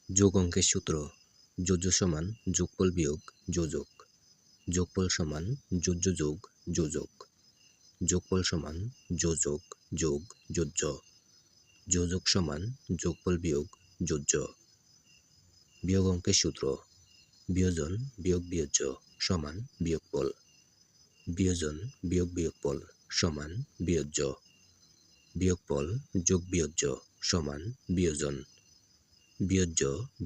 যোগ অঙ্কের সূত্র যোজ্য সমান যোগফল বিয়োগ যোজক, যোগফল সমান যোজ্য যোগ যোজক, যোগফল সমান যোজক যোগ যোজ্য, যোজক সমান যোগফল বিয়োগ যোজ্য। বিয়োগ অঙ্কের সূত্র বিয়োজন বিয়োগ বিয়োজ্য সমান বিয়োগফল, বিয়োজন বিয়োগ বিয়োগফল সমান বিয়োজ্য, বিয়োগফল যোগ বিয়োজ্য সমান বিয়োজন, বিয়োজ্য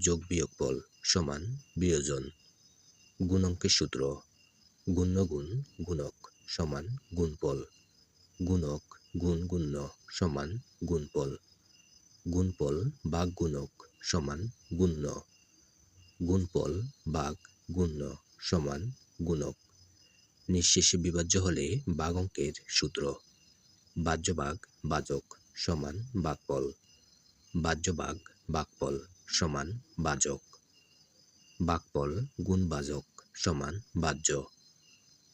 যোগ বিয়োগফল সমান বিয়োজন। গুণ অঙ্কের সূত্র গুণ্য গুণ গুণক সমান গুণফল, গুণক গুণ গুণ্য সমান গুণফল, গুণফল ভাগ গুণক সমান গুণ্য, গুণফল ভাগ গুণ্য সমান গুণক। নিঃশেষে বিভাজ্য হলে ভাগ অঙ্কের সূত্র ভাজ্য ভাগ ভাজক সমান ভাগফল, ভাজ্য ভাগ ভাগফল সমান ভাজক, ভাগফল গুণ ভাজক সমান ভাজ্য,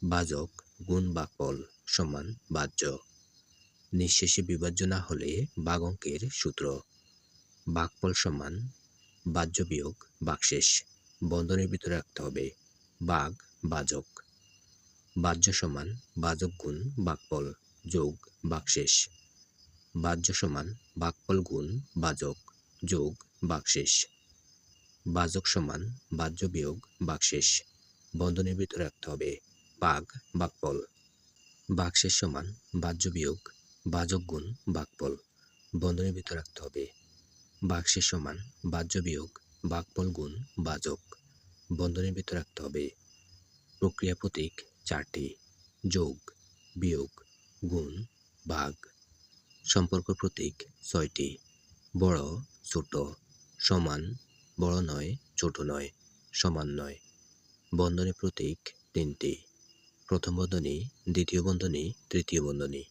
ভাজক গুণ ভাগফল সমান ভাজ্য। নিঃশেষে বিভাজ্য না হলে ভাগ অঙ্কের সূত্র ভাগফল সমান ভাজ্য বিয়োগ ভাগশেষ, বন্ধনীর ভিতরে রাখতে হবে ভাগ ভাজক, ভাজ্য সমান ভাজক গুণ ভাগফল যোগ ভাগশেষ, ভাজ্য সমান ভাগফল গুণ ভাজক যোগ ভাগশেষ, ভাজক সমান ভাজ্য বিয়োগ ভাগশেষ, বন্ধনীর ভিতরে রাখতে হবে ভাগ ভাগফল, ভাগশেষ সমান ভাজ্য বিয়োগ ভাজক গুণ ভাগফল, বন্ধনীর ভিতরে রাখতে হবে ভাগশেষ সমান ভাজ্য বিয়োগ ভাগফল গুণ ভাজক, বন্ধনীর ভিতরে রাখতে হবে। প্রক্রিয়া প্রতীক চারটি যোগ বিয়োগ গুণ ভাগ, সম্পর্ক প্রতীক ছয়টি বড় ছোট সমান বড় নয় ছোট নয় সমান নয়, বন্ধনী প্রতীক তিনটি প্রথম বন্ধনী দ্বিতীয় বন্ধনী তৃতীয় বন্ধনী।